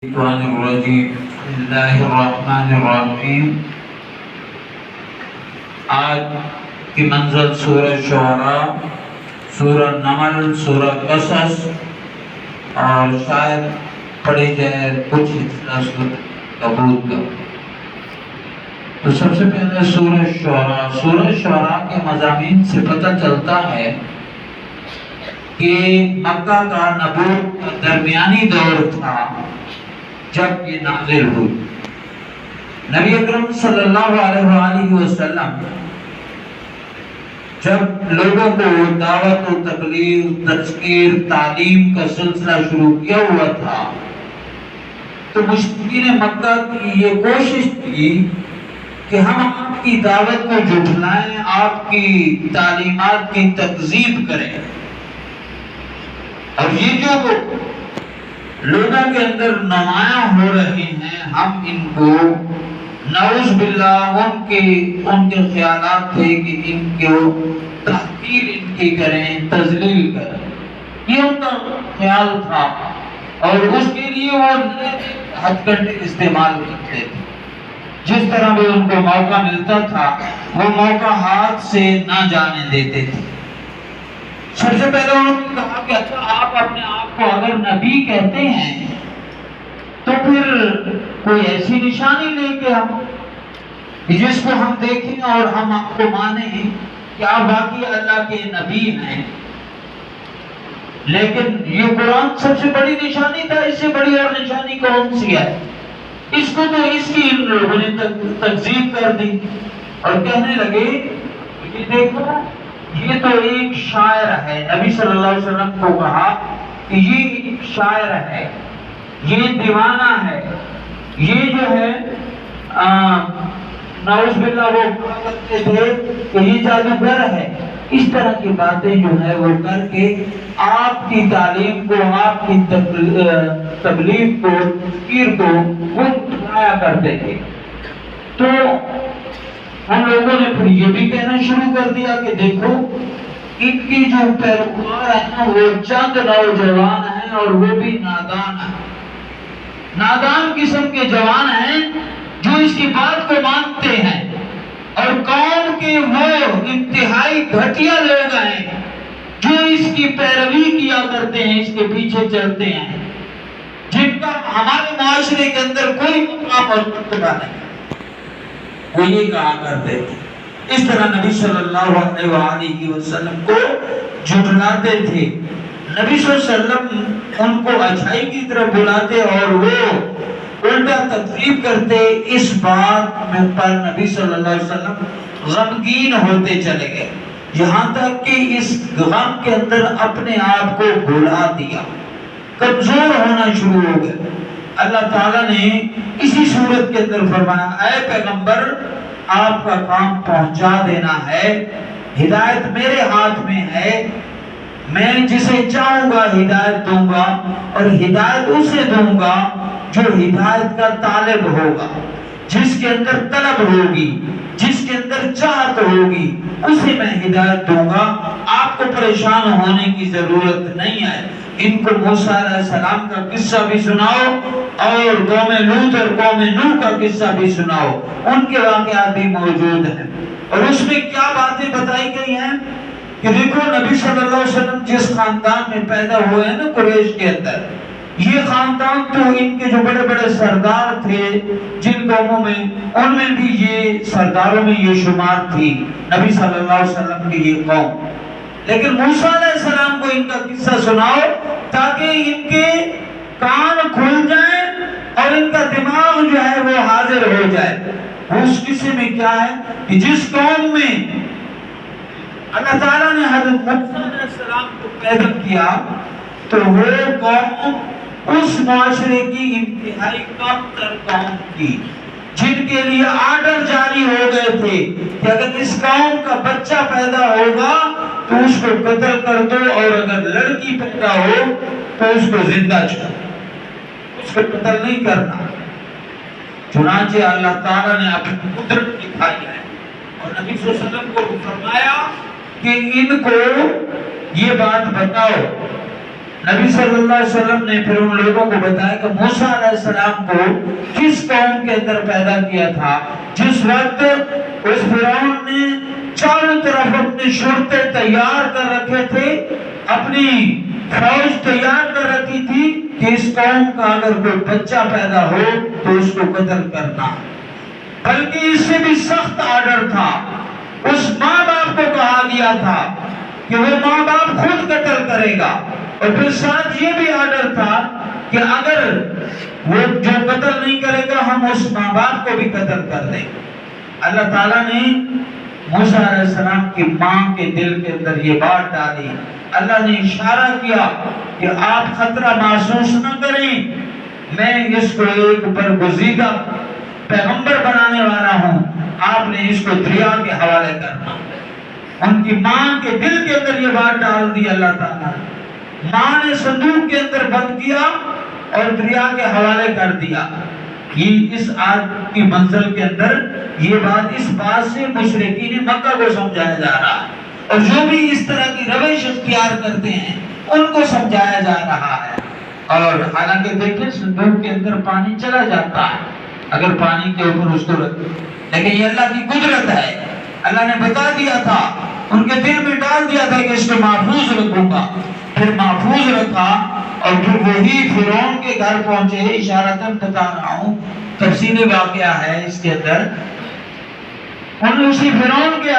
الشيطان الرجيم بسم اللہ الرحمن الرحیم۔ آج کی منزل سورہ شعراء، سورہ نمل، سورہ قصص اور شاید پڑھی جائے کچھ حصہ سورہ کبوت کا۔ تو سب سے پہلے سورہ شعراء کے مضامین سے پتہ چلتا ہے کہ مکہ کا نبوت کا درمیانی دور تھا جب یہ نازل ہوئی۔ نبی اکرم صلی اللہ علیہ وآلہ وسلم جب لوگوں کو دعوت و تبلیغ، تذکیر، تعلیم کا سلسلہ شروع کیا ہوا تھا تو مشرکین مکہ کی یہ کوشش تھی کہ ہم آپ کی دعوت کو جھٹلائیں، آپ کی تعلیمات کی تکذیب کریں، اور یہ جو لوگوں کے اندر نمایاں ہو رہے ہیں ہم ان کو نعوذ باللہ ان کے خیالات تھے کہ ان کو تحقیر ان کی کریں، تذلیل کریں، یہ ان کا خیال تھا، اور اس کے لیے وہ ہتھ کنڈے استعمال کرتے تھے۔ جس طرح بھی ان کو موقع ملتا تھا وہ موقع ہاتھ سے نہ جانے دیتے تھے۔ سب سے پہلے انہوں نے کہا کہ اچھا آپ اپنے آپ کو اگر نبی کہتے ہیں تو پھر کوئی ایسی نشانی لے کے ہم جس کو ہم دیکھیں اور ہم آپ کو مانیں کہ آپ باقی اللہ کے نبی ہیں۔ لیکن یہ قرآن سب سے بڑی نشانی تھا، اس سے بڑی اور نشانی کون سی ہے؟ اس کو تو اس کی ان لوگوں نے تکذیب کر دی اور کہنے لگے یہ دیکھو یہ تو ایک شاعر ہے۔ نبی صلی اللہ علیہ وسلم کو کہا کہ یہ ایک شاعر ہے، یہ دیوانہ ہے، یہ جو ہے نعوذ باللہ وہ کہتے تھے کہ یہ جادوگر ہے۔ اس طرح کی باتیں جو ہے وہ کر کے آپ کی تعلیم کو، آپ کی تبلیغ کو، تذکیر کو وہ اٹھایا کرتے تھے۔ تو ہم لوگوں نے پھر یہ بھی کہنا شروع کر دیا کہ دیکھو ان کی جو پیروکار ہیں نا وہ چند نوجوان ہیں اور وہ بھی نادان ہیں، نادان قسم کے جوان ہیں جو اس کی بات کو مانتے ہیں، اور قوم کے وہ انتہائی گھٹیا لوگ ہیں جو اس کی پیروی کیا کرتے ہیں، اس کے پیچھے چلتے ہیں، جن کا ہمارے معاشرے کے اندر کوئی مقام اور مرتبہ نہیں۔ وہ یہ کہا کرتے تھے، اس طرح نبی صلی اللہ علیہ وآلہ وسلم کو جھٹلاتے تھے۔ نبی صلی اللہ علیہ وسلم ان کو اچھائی کی طرف بلاتے اور وہ الٹا تکذیب کرتے۔ اس بات میں پر نبی صلی اللہ علیہ وسلم غمگین ہوتے چلے گئے، یہاں تک کہ اس غم کے اندر اپنے آپ کو بھلا دیا، کمزور ہونا شروع ہو گئے۔ اللہ تعالیٰ نے اسی صورت کے اندر فرمایا اے پیغمبر آپ کا کام پہنچا دینا ہے، ہدایت میرے ہاتھ میں ہے، میں جسے چاہوں گا ہدایت دوں گا، اور ہدایت اسے دوں گا جو ہدایت کا طالب ہوگا، جس کے اندر طلب ہوگی، جس کے اندر چاہت ہوگی اسے میں ہدایت دوں گا۔ آپ کو پریشان ہونے کی ضرورت نہیں ہے۔ ان کو موسیٰ علیہ السلام کا قصہ بھی سناؤ اور قوم لوط اور قوم نوح کا قصہ بھی سناؤ، ان کے واقعات بھی موجود ہیں، اور اس میں کیا باتیں بتائی گئی ہیں کہ دیکھو نبی صلی اللہ علیہ وسلم جس خاندان میں پیدا ہوئے ہیں نا قریش کے اندر، یہ خاندان تو ان کے جو بڑے بڑے سردار تھے جن قوموں میں، ان میں بھی یہ سرداروں میں یہ شمار تھی نبی صلی اللہ علیہ وسلم کی یہ قوم۔ لیکن موسیٰ علیہ السلام کو ان کا قصہ سناؤ تاکہ ان کے کان کھل جائیں اور ان کا دماغ جو ہے وہ حاضر ہو جائے۔ اس قصے میں کیا ہے کہ جس قوم میں اللہ تعالیٰ نے حضرت موسیٰ علیہ السلام کو پیدا کیا تو وہ قوم اس معاشرے کی انتہائی کم تر قوم تھی، جن کے لیے آرڈر جاری ہو گئے تھے کہ اگر اس قوم کا بچہ پیدا ہوگا تو اس کو قتل کر دو، اور اگر لڑکی پیدا ہو تو اس کو زندہ چھوڑو، اس کو قتل نہیں کرنا۔ چنانچہ اللہ تعالیٰ نے اپنی قدرت دکھائی ہے اور نبی صلی اللہ علیہ وسلم کو فرمایا کہ ان کو یہ بات بتاؤ نبی صلی اللہ علیہ وسلم نے پھر ان لوگوں کو بتایا کہ موسیٰ علیہ السلام کو کس قوم کے اندر پیدا کیا تھا، جس وقت اس فرعون نے چاروں طرف اپنی شرطیں تیار کر رکھے تھے، اپنی فوج تیار کر رکھی تھی کہ اس قوم کا اگر کوئی بچہ پیدا ہو تو اس کو قتل کرنا، بلکہ اس سے بھی سخت آرڈر تھا۔ اس ماں باپ کو کہا گیا تھا کہ وہ ماں باپ خود قتل کرے گا، اور پھر ساتھ یہ بھی آرڈر تھا کہ اگر وہ جو قتل نہیں کرے گا ہم اس ماں باپ کو بھی قتل کر دیں۔ اللہ تعالیٰ نے موسیٰ علیہ السلام کی ماں کے دل کے اندر یہ بات ڈالی۔ اللہ نے اشارہ کیا کہ آپ خطرہ محسوس نہ کریں، میں اس کو ایک برگزیدہ پیغمبر بنانے والا ہوں، آپ نے اس کو دریا کے حوالے کرنا۔ ان کی ماں کے دل کے اندر یہ بات ڈال دی اللہ تعالیٰ، ماں نے صندوق کے اندر بند کیا اور دریا کے حوالے کر دیا۔ یہ اس آیت کی منزل کے اندر یہ بات اس بات سے مشرکین مکہ کو سمجھایا جا رہا ہے، اور جو بھی اس طرح کی روش اختیار کرتے ہیں ان کو سمجھایا جا رہا ہے۔ اور حالانکہ دیکھیں صندوق کے اندر پانی چلا جاتا ہے اگر پانی کے اوپر اس کو رکھے، لیکن یہ اللہ کی قدرت ہے۔ اللہ نے بتا دیا تھا، ان کے دل میں ڈال دیا تھا کہ اس کو محفوظ رکھوں گا، پھر محفوظ رکھا، اور پھر وہی فرعون کے گھر پہنچے۔ اشارتاً بتا رہا ہوں، تفصیلی واقعہ ہے اس کے اندر۔ انہوں نے اسی فرعون کے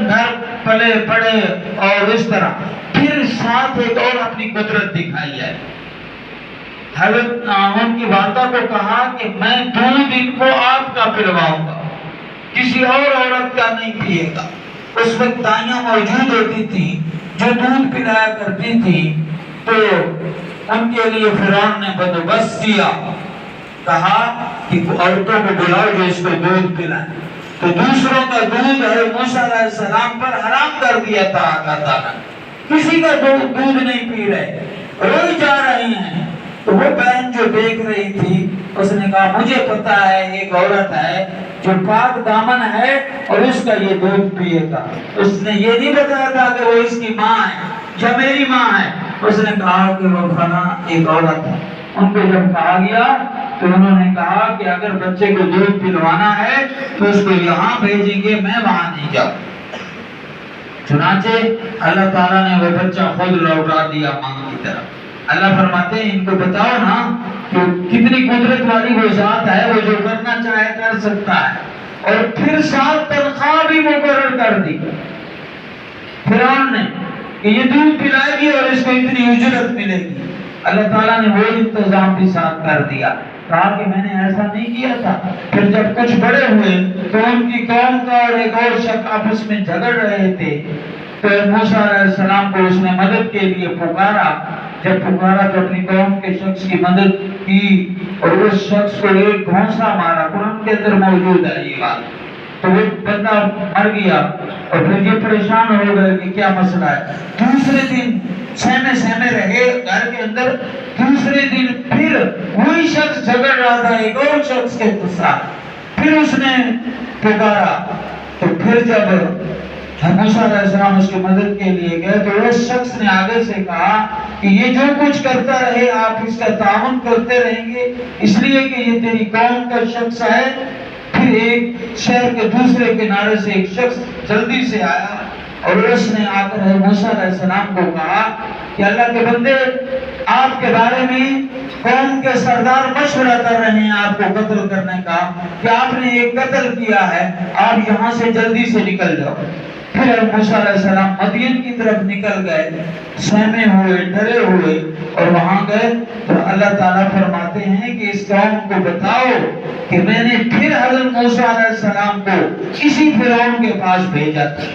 گھر پلے پڑے، اور اس طرح پھر ساتھ ایک اور اپنی قدرت دکھائی ہے۔ حضرت ان کی والدہ کو کہا کہ میں دودھ ان کو آپ کا پلواؤں گا، کسی اور عورت کا نہیں پیے گا۔ اس وقت دائیاں موجود ہوتی تھی جو دودھ پلایا کرتی تھی، تو ان کے لیے فرعون نے بندوبست کیا، کہا کہ عورتوں کو بلاؤ جو اس کو دودھ پلائیں، تو دوسروں کا دودھ موسیٰ علیہ السلام پر حرام کر دیا تھا اللہ تعالیٰ، کسی کا دودھ نہیں پی رہے، روئی جا رہی ہیں۔ تو وہ بہن جو دیکھ رہی تھی اس نے کہا مجھے پتا ہے ایک عورت ہے جو پاک دامن ہے اور اس کا یہ دودھ پیے گا۔ اس نے یہ نہیں بتایا تھا کہ وہ اس کی ماں ہے یا میری ماں ہے، اس نے کہا کہ وہ فلاں ایک عورت ہے۔ ان کو جب کہا گیا تو انہوں نے کہا کہ اگر بچے کو دودھ پلوانا ہے تو اس کو یہاں بھیجیں گے، میں وہاں نہیں جاؤں۔ چنانچہ اللہ تعالیٰ نے وہ بچہ خود لوٹا دیا ماں کی طرف۔ اللہ فرماتے ہیں ان کو بتاؤ نا کہ کتنی قدرت والی وہ ذات ہے، وہ جو کرنا چاہے کر سکتا ہے۔ اور پھر ساتھ تنخواہ بھی مقرر کر دی فرعون نے کہ یہ دودھ پلائے گی اور اس کو اتنی اجرت ملے گی۔ اللہ تعالیٰ نے وہ انتظام بھی ساتھ کر دیا، کہا کہ میں نے ایسا نہیں کیا تھا۔ پھر جب کچھ بڑے ہوئے تو ان کی قوم کا اور ایک اور شخص آپس میں جھگڑ رہے تھے، تو موسیٰ علیہ السلام کو اس نے مدد کے لیے پکارا۔ جب پکارا تو اپنی قوم کے شخص کی مدد کی اور اس شخص کو ایک گھونسا مارا، قرآن کے اندر موجود ہے یہ بات، تو وہ بندہ مر گیا۔ اور پھر یہ پریشان ہو گئے کہ کیا مسئلہ ہے۔ دوسرے دن سہمے رہے گھر کے اندر، دوسرے دن پھر وہی شخص جھگڑ رہا تھا ایک اور شخص کے ساتھ، پھر اس نے پکارا۔ تو پھر جب موسیٰ علیہ السلام اس کی مدد کے لیے گئے تو اس شخص نے آگے سے کہا کہ یہ جو کچھ کرتا رہے آپ اس کا تعاون کرتے رہیں گے، اس لیے کہ یہ تیری قوم کا شخص ہے۔ پھر ایک شہر کے دوسرے کنارے سے ایک شخص جلدی سے آیا اور اس نے آ کر موسیٰ علیہ السلام کو کہا کہ اللہ کے بندے آپ کے بارے میں قوم کے سردار مشورہ کر رہے ہیں آپ کو قتل کرنے کا، کہ آپ نے ایک قتل کیا ہے، آپ یہاں سے جلدی سے نکل جاؤ۔ پھر موسیٰ علیہ السلام مدین کی طرف نکل گئے، سہمے ہوئے، ڈرے ہوئے، اور وہاں گئے تو اللہ تعالیٰ فرماتے ہیں کہ اس قوم کو بتاؤ کہ میں نے پھر حضرت موسیٰ علیہ السلام کو اسی فرعون کے پاس بھیجا تھا،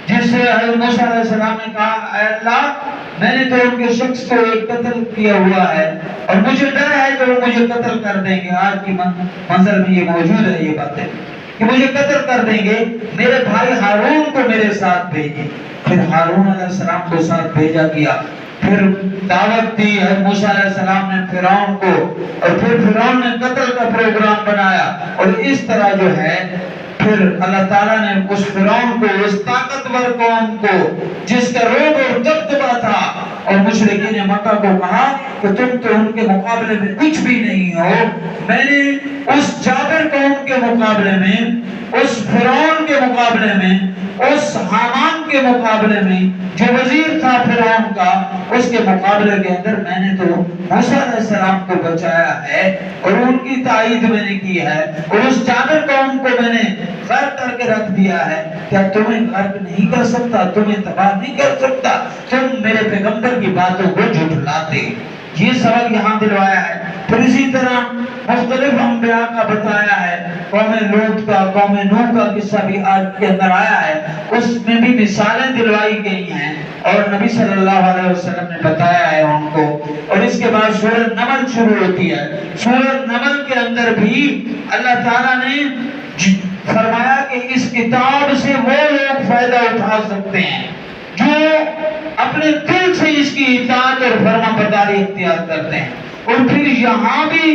جس سے حضرت موسیٰ علیہ السلام نے کہا اے اللہ میں نے تو ان کے شخص کو ایک قتل کیا ہوا ہے اور مجھے ڈر ہے کہ وہ مجھے قتل کر دیں گے۔ آج کی منظر میں یہ موجود ہے یہ باتیں کہ مجھے قتل کر دیں گے، میرے بھائی ہارون کو میرے ساتھ بھیجیں۔ پھر ہارون علیہ السلام کو ساتھ بھیجا گیا، پھر دعوت دی موسیٰ علیہ السلام نے فرعون کو، اور پھر فرعون نے قتل کا پروگرام بنایا، اور اس طرح جو ہے پھر اللہ تعالیٰ نے اس فرعون کو، اس طاقتور قوم کو جس کا روب اور دبدبا تھا، اور مشرکین مکہ کو کہا کہ تم تو ان کے مقابلے میں کچھ بھی نہیں ہو، میں نے اس جابر قوم کے مقابلے میں، اس فرعون کے مقابلے میں، اس حامان کے مقابلے میں جو وزیر تھا فرعون کا، اس کے مقابلے کے اندر میں نے تو موسیٰ علیہ السلام کو بچایا ہے اور ان کی تائید میں نے کی ہے، اور اس جابر قوم کو میں نے غرق کر کے رکھ دیا ہے۔ کیا تمہیں غرق نہیں کر سکتا؟ تمہیں تباہ نہیں کر سکتا؟ تم میرے پیغمبر کی باتوں کو جھٹلاتے۔ یہ سبق یہاں دلوایا ہے۔ پھر اسی طرح مختلف انبیاء کا بتایا ہے، قوم لوط کا، قوم نوح کا قصہ بھی آج کے اندر آیا ہے، اس میں بھی مثالیں دلوائی گئی ہیں اور نبی صلی اللہ علیہ وسلم نے بتایا ہے ان کو۔ اور اس کے بعد سورہ نمل شروع ہوتی ہے۔ سورہ نمل کے اندر بھی اللہ تعالیٰ نے فرمایا کہ اس کتاب سے وہ لوگ فائدہ اٹھا سکتے ہیں جو اپنے دل سے اس کی اطاعت اور فرما برداری اختیار کرتے ہیں۔ اور پھر یہاں بھی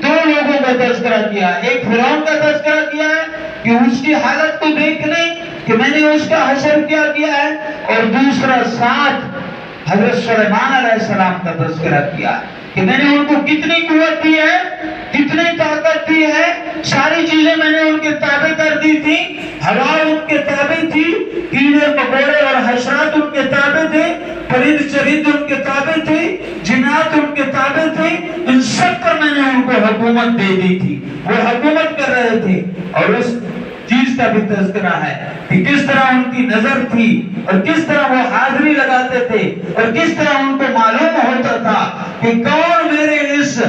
دو لوگوں کا تذکرہ کیا ہے، ایک فرعون کا تذکرہ کیا ہے کہ اس کی حالت کو دیکھ لیں کہ میں نے اس کا حشر کیا ہے، اور دوسرا ساتھ حضرت سلیمان علیہ السلام کا تذکرہ کیا ہے کہ میں نے ان کو کتنی قوت دی ہے، کتنی طاقت دی ہے، ساری چیزیں میں نے ان کے تابع کر دی تھی، ہوا ان کے تابع تھی، کیڑے مکوڑے اور حشرات ان کے تابع تھے، پرند چرند ان کے تابع تھے، جنات ان کے تابع تھے، ان سب پر میں نے ان کو حکومت دے دی تھی، وہ حکومت کر رہے تھے۔ اور اس چیز کا بھی تذکرہ ہے کہ کس طرح ان کی نظر تھی اور کس طرح وہ حاضری لگاتے تھے اور کس طرح ان کو معلوم ہوتا تھا کہ کون میرے اس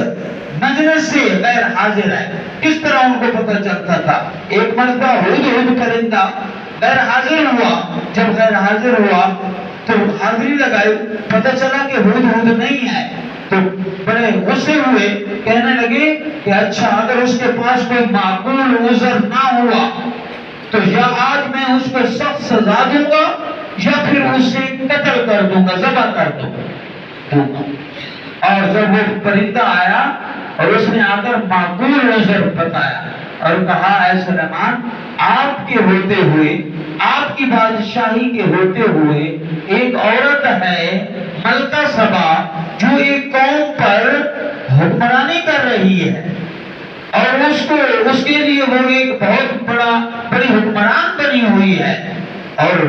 مجلس سے غیر حاضر ہے، کس طرح ان کو پتہ چلتا تھا۔ ایک مرتبہ ہدہد پرندہ غیر حاضر ہوا، جب غیر حاضر ہوا تو حاضری لگائی، پتہ چلا کہ ہدہد نہیں ہے، تو بڑے غصے ہوئے، کہنے لگے کہ اچھا اگر اس کے پاس کوئی معقول عذر نہ ہوا تو یا آج میں اس کو سخت سزا دوں گا یا پھر اسے قتل کر دوں گا، ذبح کر دوں گا۔ اور جب وہ پرندہ آیا اور اس نے آ کر معقول عذر بتایا اور کہا اے سلیمان، آپ کے ہوتے ہوئے، آپ کی بادشاہی کے ہوتے ہوئے ایک عورت ہے ملکہ سبا جو ایک قوم پر حکمرانی کر رہی ہے اور اس کے لیے وہ ایک بہت بڑی حکمران بنی ہوئی ہے۔ اور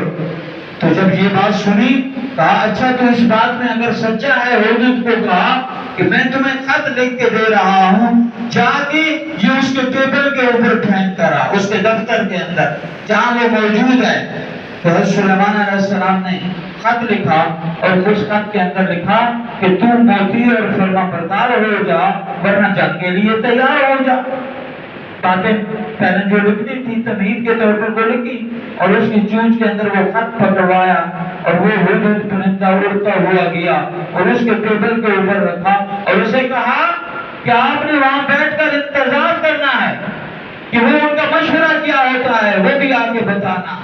تو جب یہ بات سنی کہا اچھا تو اس بات میں اگر سچا ہے، ہدہد کو کہا کہ میں تمہیں خط لکھ کے دے رہا ہوں، جا کے یہ اس کے ٹیبل کے اوپر پھینک کر آ، اس کے دفتر کے اندر جہاں وہ موجود ہے۔ تو حضرت سلیمان علیہ السلام نے خط لکھا اور اس خط کے اندر لکھا کہ تو موتی اور فرما بردار ہو جا ورنہ جنگ کے لیے تیار ہو جا۔ باتیں پہلے جو لکھنی تھی تمہید کے طور پر وہ لکھی اور اس کی چونچ کے اندر وہ خط پکڑوایا اور وہ ہدہد پرندہ اڑتا ہوا گیا اور اس کے ٹیبل کے اوپر رکھا اور اسے کہا کہ آپ نے وہاں بیٹھ کر انتظار کرنا ہے کہ وہ ان کا مشورہ کیا ہوتا ہے وہ بھی آگے بتانا۔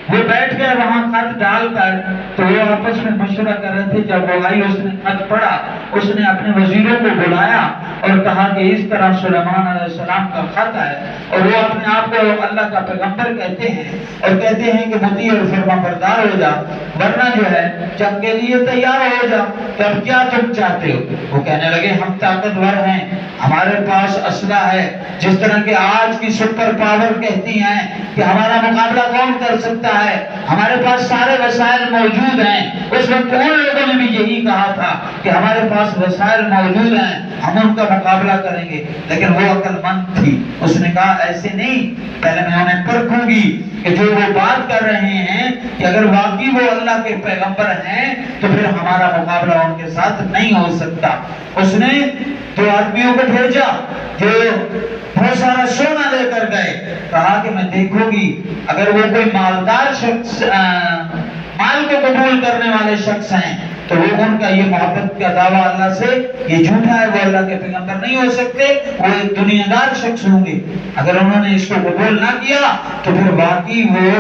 وہ بیٹھ گئے وہاں خط ڈال کر، تو وہ آپس میں مشورہ کر رہے تھے۔ جب وہ آئی اس نے خط پڑھا، اس نے اپنے وزیروں کو بلایا اور کہا کہ اس طرح سلیمان علیہ السلام کا خط ہے اور وہ اپنے آپ کو اللہ کا پیغمبر کہتے ہیں اور کہتے ہیں کہ مطیع اور فرما بردار ہو جا ورنہ جو ہے جنگ کے لیے تیار ہو جا، تب کیا تم چاہتے ہو؟ وہ کہنے لگے ہم طاقتور ہیں، ہمارے پاس اسلحہ ہے، جس طرح کہ آج کی سپر پاور کہتی ہیں کہ ہمارا مقابلہ کون کر سکتا ہے، ہمارے پاس سارے وسائل موجود ہیں۔ اس وقت ان لوگوں نے بھی یہی کہا تھا کہ ہمارے پاس وسائل موجود ہیں، ہم ان کا مقابلہ کریں گے، لیکن وہ عقل مند تھی، اس نے کہا ایسے نہیں، پہلے میں انہیں پرکھوں گی کہ جو وہ بات کر رہے ہیں کہ اگر واقعی وہ اللہ کے پیغمبر ہیں تو پھر ہمارا مقابلہ ان کے ساتھ نہیں ہو سکتا۔ اس نے 2 آدمیوں کو بھیجا جو بہت سارا سونا لے کر گئے، کہا کہ میں دیکھوں گی اگر وہ کوئی مالدار شخص، مال کو قبول کرنے والے شخص ہیں تو وہ ان کا یہ محبت کا دعویٰ اللہ سے یہ جھوٹا ہے، وہ اللہ کے پیغمبر نہیں ہو سکتے، وہ ایک دنیا دار شخص ہوں گے۔ اگر انہوں نے اس کو قبول نہ کیا تو پھر واقعی وہ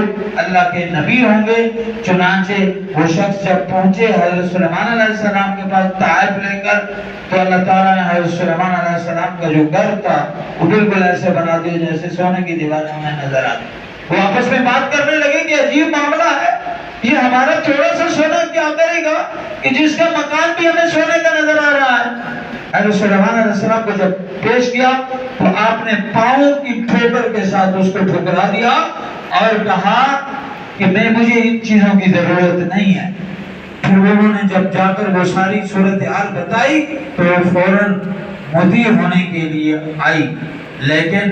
اللہ کے نبی ہوں گے۔ چنانچہ وہ شخص جب پہنچے حضرت سلیمان علیہ السلام کے پاس تحائف لے کر، تو اللہ تعالیٰ نے حضرت سلیمان علیہ السلام کا جو گھر تھا وہ بالکل ایسے بنا دیا جیسے سونے کی دیواریں ہمیں نظر آتی۔ وہ آپس میں بات کرنے لگے کہ عجیب معاملہ ہے، یہ ہمارا تھوڑا سا سونا کیا کرے گا کہ جس کا مکان بھی ہمیں سونے کا نظر آ رہا ہے۔ حضرت سلیمان علیہ السلام کو جب پیش کیا تو آپ نے پاؤں کی ٹھوکر کے ساتھ اس کو ٹھکرا دیا اور کہا کہ مجھے ان چیزوں کی ضرورت نہیں ہے۔ پھر انہوں نے جب جا کر وہ ساری صورتحال بتائی تو وہ فوراً مطیع ہونے کے لیے آئی، لیکن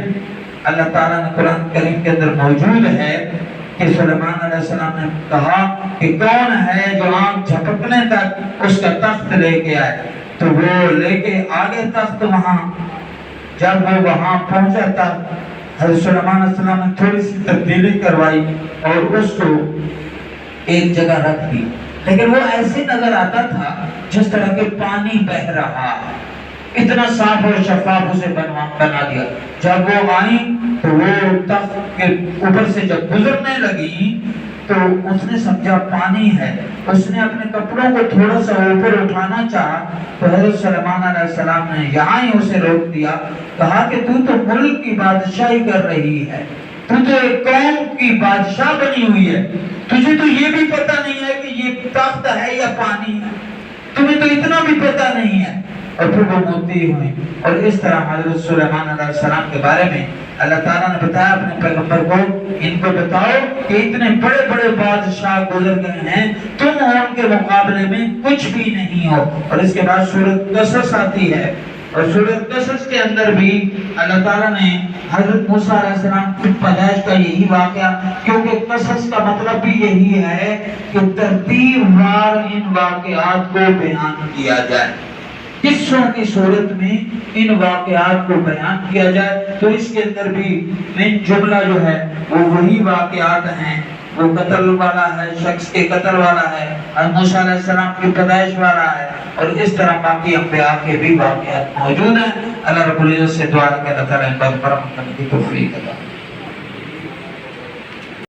اللہ تعالیٰ نے قرآن کریم کے اندر موجود ہے کہ سلیمان علیہ السلام نے کہا کہ کون ہے جو آنکھ جھپکنے تک اس کا تخت لے کے آئے، تو وہ لے کے آگے تخت وہاں، جب وہ وہاں پہنچا تھا حضرت سلیمان علیہ السلام نے تھوڑی سی تبدیلی کروائی اور اس کو ایک جگہ رکھ دی، لیکن وہ ایسے نظر آتا تھا جس طرح کہ پانی بہہ رہا، اتنا صاف اور شفاف اسے بنا دیا۔ جب وہ آئیں تو وہ تخت کے اوپر سے جب گزرنے لگی تو اس نے سمجھا پانی ہے، اس نے اپنے کپڑوں کو تھوڑا سا اوپر اٹھانا چاہا تو حضرت سلیمان علیہ السلام نے یہاں ہی اسے روک دیا، کہا کہ تو ملک کی بادشاہی کر رہی ہے، تو ایک قوم کی بادشاہ بنی ہوئی ہے، تجھے تو یہ بھی پتہ نہیں ہے کہ یہ تخت ہے یا پانی ہے، تمہیں تو اتنا بھی پتہ نہیں ہے۔ اور پھر وہ مطیع ہوئی، اور اس طرح حضرت سلیمان علیہ السلام کے بارے میں اللہ تعالیٰ نے بتایا اپنے پیغمبر کو، ان کو بتاؤ کہ اتنے بڑے بڑے بادشاہ گزر گئے ہیں، تم ان کے مقابلے میں کچھ بھی نہیں ہو۔ اور اس کے بعد سورۃ قصص آتی ہے، اور سورۃ قصص کے اندر بھی اللہ تعالیٰ نے حضرت موسیٰ علیہ السلام کی پیدائش کا یہی واقعہ، کیونکہ قصص کا مطلب بھی یہی ہے کہ ترتیب وار ان واقعات کو بیان کیا جائے، قصوں کی صورت میں ان واقعات کو بیان کیا جائے۔ تو اس کے اندر بھی مین جملہ جو ہے وہ وہی واقعات ہیں، وہ قتل والا ہے، شخص کے قتل والا ہے، موسیٰ علیہ السلام کی پیدائش والا ہے، اور اس طرح باقی انبیاء کے بھی واقعات موجود ہیں۔ اللہ رب العزت سے دعا ہے کہ اللہ تعالیٰ ان پر کرم کرنے کی توفیق عطا فرمائے۔